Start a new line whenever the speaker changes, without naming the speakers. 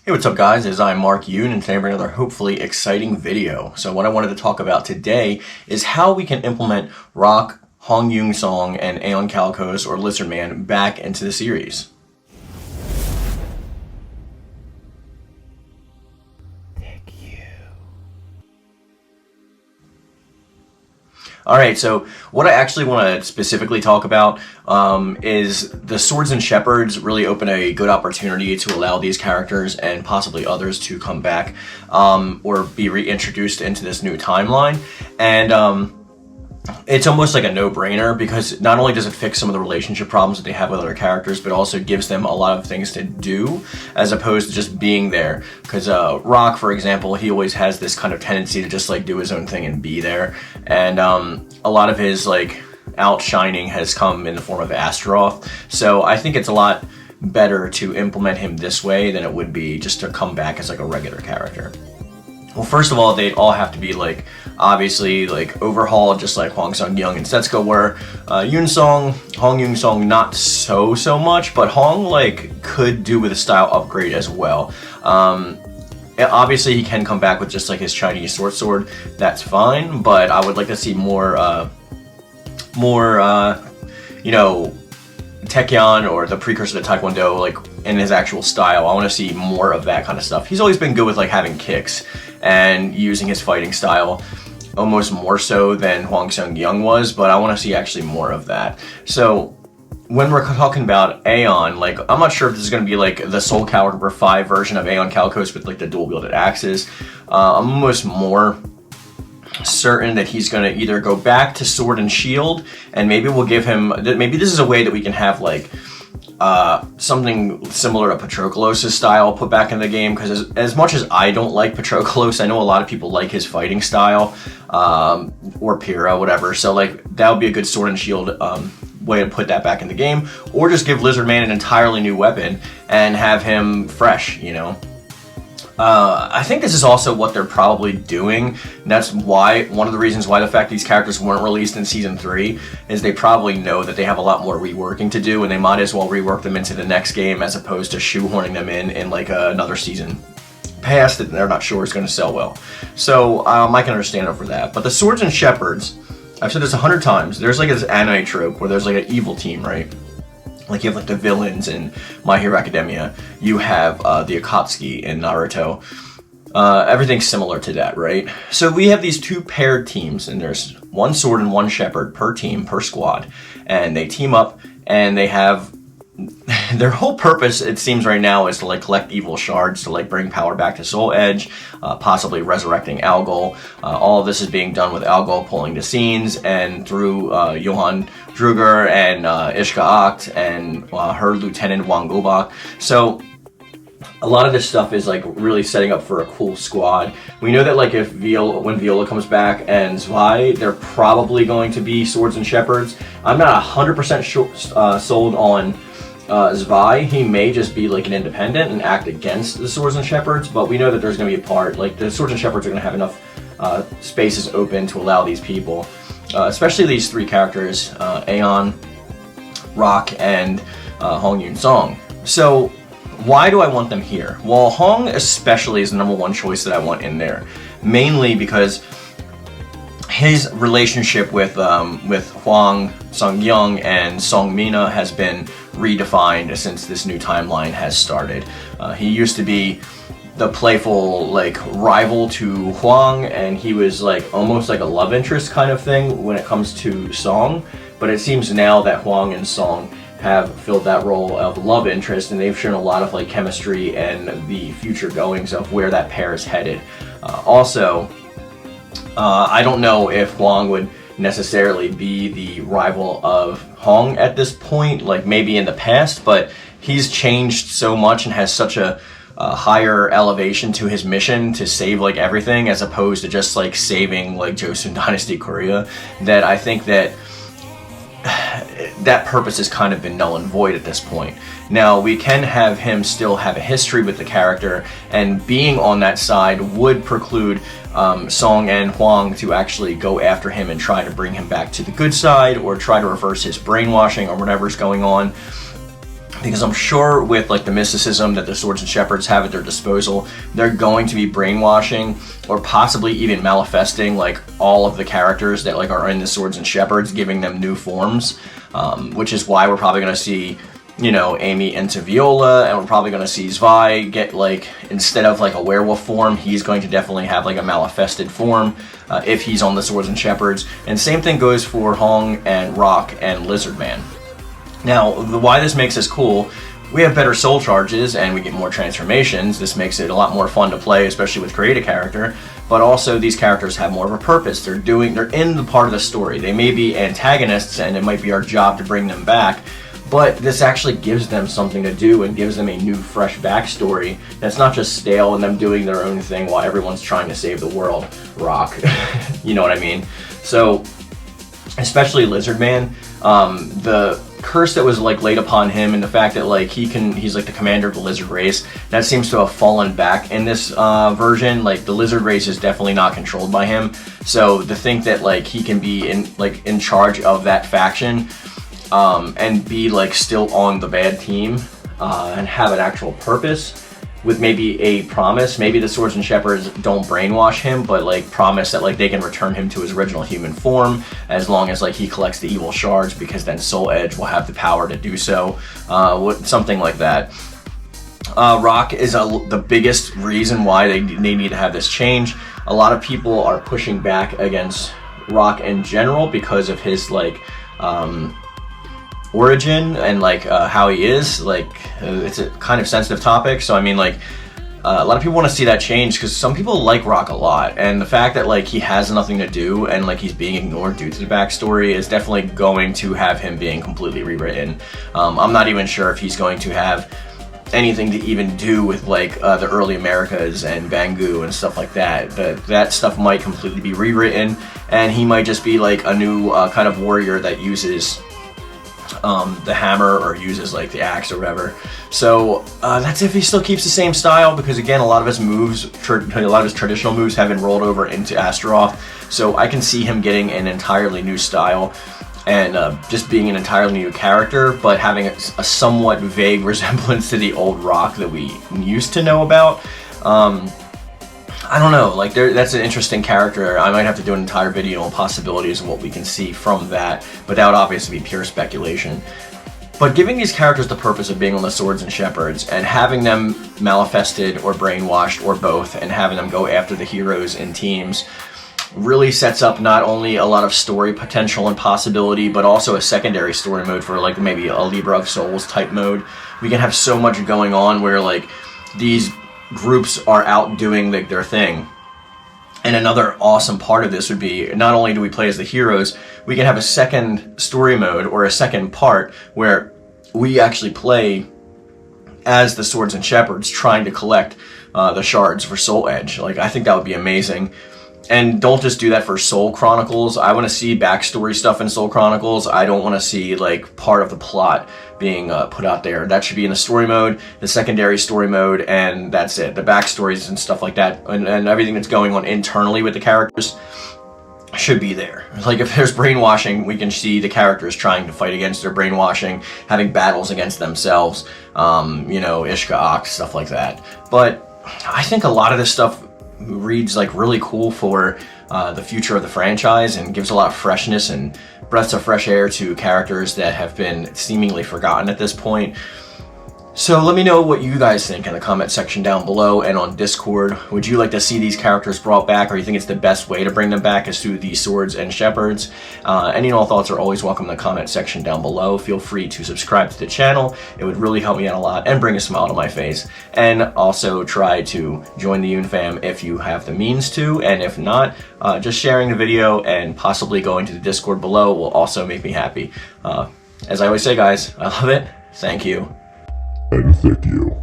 Hey, what's up guys? I'm Mark Yoon, and today I'm bringing another hopefully exciting video. So what I wanted to talk about today is how we can implement Rock, Hong Yunseong, and Aeon Calicos or Lizardman back into the series. Alright, so what I actually want to specifically talk about is the Swords and Shepherds really open a good opportunity to allow these characters and possibly others to come back or be reintroduced into this new timeline. And it's almost like a no-brainer because not only does it fix some of the relationship problems that they have with other characters, but also gives them a lot of things to do as opposed to just being there. Because Rock, for example, he always has this kind of tendency to just like do his own thing and be there. And a lot of his like outshining has come in the form of Astaroth. So I think it's a lot better to implement him this way than it would be just to come back as like a regular character. Well, first of all, they'd all have to be like obviously like overhauled, just like Hwang Sung-young and Setsuko were. Yunseong, Hong Yunseong, not so much, but Hong like could do with a style upgrade as well. Obviously, he can come back with just like his Chinese sword. That's fine, but I would like to see more, you know, Taekyon or the precursor to Taekwondo, like in his actual style. I want to see more of that kind of stuff. He's always been good with like having kicks and using his fighting style, almost more so than Hwang Sung-young was, but I want to see actually more of that. So when we're talking about Aeon, like I'm not sure if this is going to be like the Soulcalibur 5 version of Aeon Calicos with like the dual wielded axes. I'm almost more certain that he's going to either go back to sword and shield, and maybe we'll give him, maybe this is a way that we can have like something similar to Patroclus' style put back in the game, because as much as I don't like Patroclus, I know a lot of people like his fighting style, or Pyrrha, whatever, so like that would be a good sword and shield way to put that back in the game, or just give Lizardman an entirely new weapon and have him fresh, you know. I think this is also what they're probably doing. That's why, one of the reasons why the fact these characters weren't released in Season 3 is they probably know that they have a lot more reworking to do, and they might as well rework them into the next game as opposed to shoehorning them in like another season past that they're not sure is going to sell well. So I can understand it for that. But the Swords and Shepherds, I've said this 100 times, there's like this anime trope where there's like an evil team, right? Like you have like the villains in My Hero Academia, you have the Akatsuki in Naruto. Everything's similar to that, right? So we have these two paired teams, and there's one sword and one shepherd per team, per squad. And they team up, and they have their whole purpose, it seems right now, is to like collect evil shards to like bring power back to Soul Edge, possibly resurrecting Algol. All of this is being done with Algol pulling the scenes, and through Johan Druger and Ishka Acht and her lieutenant Wang Gobak. So a lot of this stuff is like really setting up for a cool squad. We know that like if when Viola comes back and Zwei, they're probably going to be Swords and Shepherds. I'm not 100% sold on Zwei. He may just be like an independent and act against the Swords and Shepherds, but we know that there's going to be a part, like the Swords and Shepherds are going to have enough spaces open to allow these people, especially these three characters, Aeon, Rock, and Hong Yunseong. So why do I want them here? Well, Hong especially is the #1 choice that I want in there, mainly because his relationship with Hwang Sung-young and Song Mina has been redefined since this new timeline has started. He used to be the playful like rival to Hwang, and he was like almost like a love interest kind of thing when it comes to Song, but it seems now that Hwang and Song have filled that role of love interest, and they've shown a lot of like chemistry and the future goings of where that pair is headed. Also, I don't know if Hwang would necessarily be the rival of Hong at this point, like maybe in the past, but he's changed so much and has such a higher elevation to his mission to save like everything as opposed to just like saving like Joseon Dynasty Korea, that I think that that purpose has kind of been null and void at this point. Now, we can have him still have a history with the character, and being on that side would preclude Song and Hwang to actually go after him and try to bring him back to the good side or try to reverse his brainwashing or whatever's going on. Because I'm sure with like the mysticism that the Swords and Shepherds have at their disposal, they're going to be brainwashing or possibly even manifesting like all of the characters that like are in the Swords and Shepherds, giving them new forms, which is why we're probably going to see, you know, Amy into Viola, and we're probably going to see Zwei get like, instead of like a werewolf form, he's going to definitely have like a manifested form if he's on the Swords and Shepherds. And same thing goes for Hong and Rock and Lizard Man. Now, why this makes this cool, we have better soul charges and we get more transformations. This makes it a lot more fun to play, especially with create a character. But also these characters have more of a purpose. They're in the part of the story. They may be antagonists and it might be our job to bring them back, but this actually gives them something to do and gives them a new, fresh backstory that's not just stale and them doing their own thing while everyone's trying to save the world. Rock. You know what I mean? So, especially Lizard Man, the curse that was like laid upon him and the fact that like he's like the commander of the lizard race, that seems to have fallen back in this version. Like the lizard race is definitely not controlled by him, so to think that like he can be in charge of that faction and be like still on the bad team and have an actual purpose with maybe a promise. Maybe the Swords and Shepherds don't brainwash him, but like promise that like they can return him to his original human form as long as like he collects the evil shards, because then Soul Edge will have the power to do so. Something like that. Rock is the biggest reason why they need to have this change. A lot of people are pushing back against Rock in general because of his like origin and like how he is. Like it's a kind of sensitive topic, so I mean like a lot of people want to see that change because some people like Rock a lot, and the fact that like he has nothing to do and like he's being ignored due to the backstory is definitely going to have him being completely rewritten. I'm not even sure if he's going to have anything to even do with like the early Americas and Bangu and stuff like that. That stuff might completely be rewritten, and he might just be like a new kind of warrior that uses the hammer or uses like the axe or whatever. So that's if he still keeps the same style, because again, a lot of his moves, a lot of his traditional moves have been rolled over into Astaroth. So I can see him getting an entirely new style and just being an entirely new character, but having a somewhat vague resemblance to the old Rock that we used to know about. I don't know, like that's an interesting character. I might have to do an entire video on possibilities of what we can see from that, but that would obviously be pure speculation. But giving these characters the purpose of being on the Swords and Shepherds and having them manifested or brainwashed or both, and having them go after the heroes in teams, really sets up not only a lot of story potential and possibility, but also a secondary story mode for like maybe a Libra of Souls type mode. We can have so much going on where like these groups are out doing like their thing. And another awesome part of this would be, not only do we play as the heroes, we can have a second story mode or a second part where we actually play as the Swords and Shepherds trying to collect the shards for Soul Edge. Like, I think that would be amazing. And don't just do that for Soul Chronicles. I want to see backstory stuff in Soul Chronicles. I don't want to see like part of the plot being put out there. That should be in the story mode, the secondary story mode, and that's it. The backstories and stuff like that, and everything that's going on internally with the characters should be there. Like if there's brainwashing, we can see the characters trying to fight against their brainwashing, having battles against themselves, you know, Ishka Ox, stuff like that. But I think a lot of this stuff reads like really cool for the future of the franchise and gives a lot of freshness and breaths of fresh air to characters that have been seemingly forgotten at this point. So let me know what you guys think in the comment section down below and on Discord. Would you like to see these characters brought back, or you think it's the best way to bring them back is through the Swords and Shepherds? Any and all thoughts are always welcome in the comment section down below. Feel free to subscribe to the channel. It would really help me out a lot and bring a smile to my face. And also try to join the Yoon-Fam if you have the means to, and if not, just sharing the video and possibly going to the Discord below will also make me happy. As I always say, guys, I love it. Thank you.
And thank you.